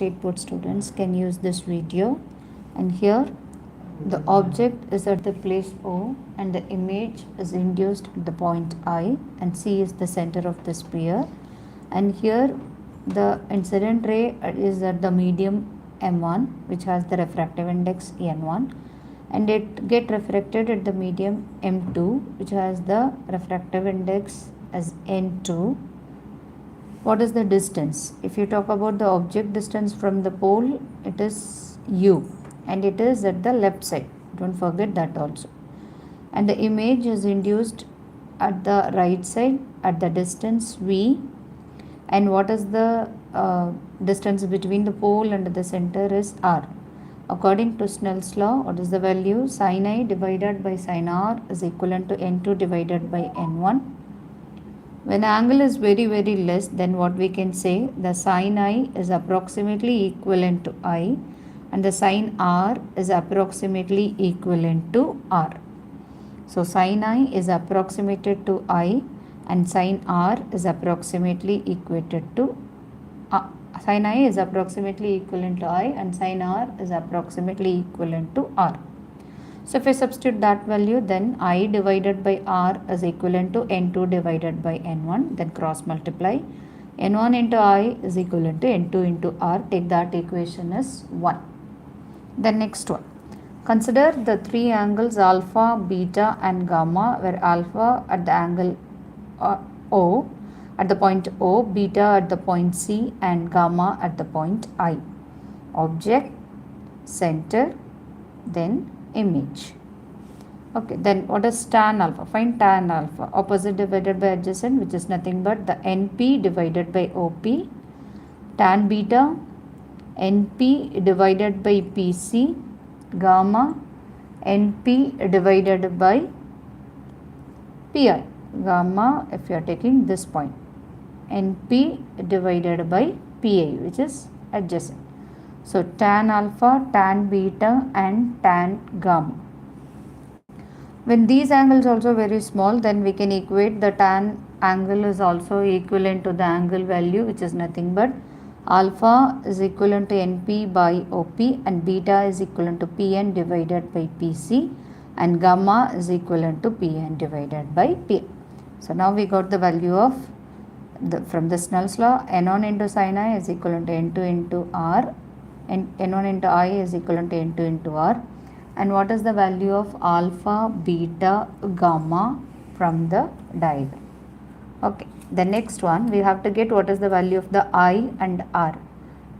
state board students can use this video. And here the object is at the place O and the image is induced at the point I, and C is the center of the sphere. And here the incident ray is at the medium M1, which has the refractive index N1, and it get refracted at the medium M2, which has the refractive index as N2. What is the distance? If you talk about the object distance from the pole, it is U, and it is at the left side. Don't forget that also. And the image is induced at the right side at the distance V. And what is the distance between the pole and the center is R. According to Snell's law, what is the value? Sin I divided by sin R is equivalent to N2 divided by N1. When the angle is very less, then what we can say, the sin I is approximately equivalent to I, and the sin R is approximately equivalent to R. So sin I is approximated to I, and sin R is approximately equated to sin I is approximately equivalent to I, and sin R is approximately equivalent to R. So if I substitute that value, then I divided by R is equivalent to N2 divided by N1, then cross multiply. N1 into I is equivalent to N2 into R. Take that equation as 1. The next one. Consider the three angles alpha, beta and gamma, where alpha at the angle O at the point O, beta at the point C, and gamma at the point I. Object, center, then image. Okay, then what is tan alpha? Find tan alpha. Opposite divided by adjacent, which is nothing but the NP divided by OP. Tan beta, NP divided by PC. Gamma, NP divided by PI. Gamma, if you are taking this point, NP divided by PI, which is adjacent. So tan alpha, tan beta and tan gamma. When these angles also very small, then we can equate the tan angle is also equivalent to the angle value, which is nothing but alpha is equivalent to NP by OP, and beta is equivalent to PN divided by PC, and gamma is equivalent to PN divided by PI. So now we got the value of from the Snell's law, N1 into sin I is equivalent to N2 into R, and N1 into I is equivalent to N2 into R. And what is the value of alpha, beta, gamma from the diagram? Okay, the next one, we have to get what is the value of the I and R.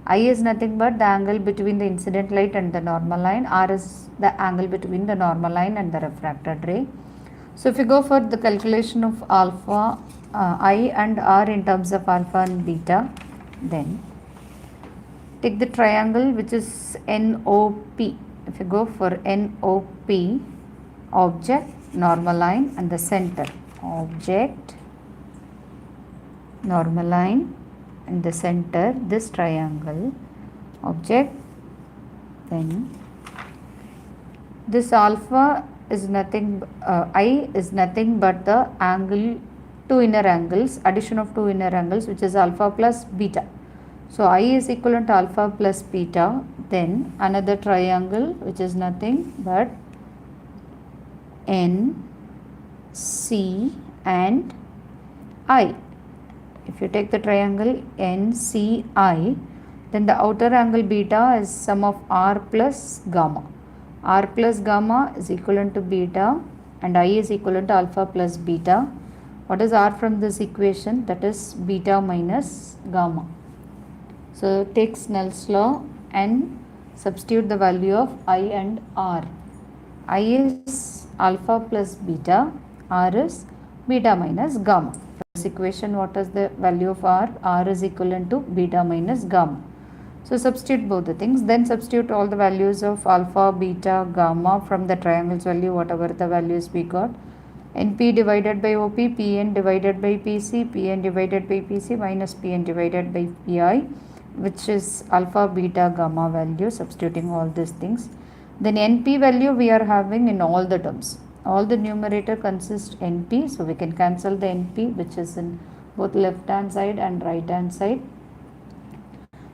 I is nothing but the angle between the incident light and the normal line. R is the angle between the normal line and the refracted ray. So if you go for the calculation of alpha, I and R in terms of alpha and beta, then take the triangle which is NOP. If you go for NOP, object, normal line and the center. Object, normal line and the center, this triangle, object, then this alpha is nothing, I is nothing but the angle, two inner angles, addition of two inner angles, which is alpha plus beta. So I is equivalent to alpha plus beta, then another triangle which is nothing but N, C and I. If you take the triangle NCI, then the outer angle beta is sum of R plus gamma. R plus gamma is equivalent to beta, and I is equivalent to alpha plus beta. What is R from this equation? That is beta minus gamma. So take Snell's law and substitute the value of I and R. I is alpha plus beta, R is beta minus gamma. From this equation, what is the value of R? R is equivalent to beta minus gamma. So substitute both the things, then substitute all the values of alpha, beta, gamma from the triangle's value, whatever the values we got. NP divided by OP, PN divided by PC, PN divided by PC minus PN divided by PI, which is alpha, beta, gamma value, substituting all these things. Then NP value we are having in all the terms. All the numerator consists NP, so we can cancel the NP, which is in both left hand side and right hand side.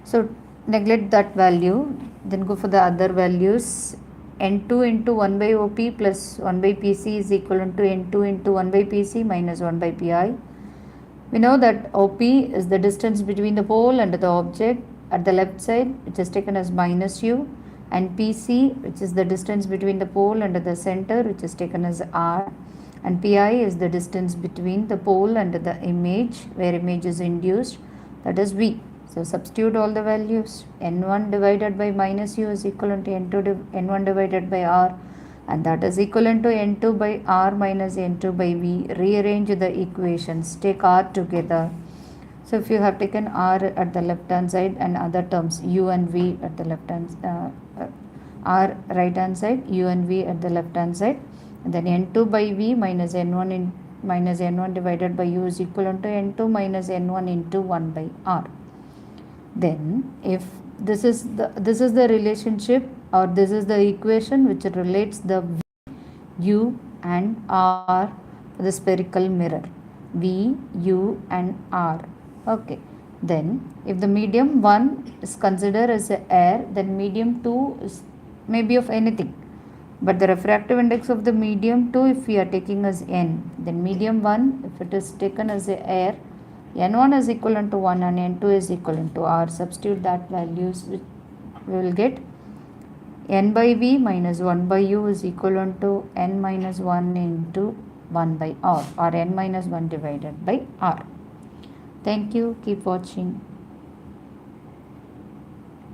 So neglect that value, then go for the other values. N2 into 1 by OP plus 1 by PC is equivalent to N2 into 1 by PC minus 1 by PI. We know that OP is the distance between the pole and the object at the left side, which is taken as minus U, and PC, which is the distance between the pole and the center, which is taken as R, and PI is the distance between the pole and the image, where image is induced, that is V. So substitute all the values. N1 divided by minus U is equivalent to N1 divided by R, and that is equivalent to N2 by R minus N2 by V. Rearrange the equations, take R together. So if you have taken R at the left hand side and other terms U and V at the left hand R right hand side, U and V at the left hand side, and then N2 by V minus N1 divided by U is equivalent to N2 minus N1 into 1 by R. Then if this is the relationship, or this is the equation which relates the V, U and R for the spherical mirror, V, U and R. Okay, then if the medium 1 is considered as air, then medium 2 is maybe of anything, but the refractive index of the medium 2, if we are taking as N, then medium 1, if it is taken as air, N1 is equivalent to 1 and N2 is equivalent to R. Substitute that values, we will get N by V minus 1 by U is equivalent to N minus 1 into 1 by R, or N minus 1 divided by R. Thank you. Keep watching.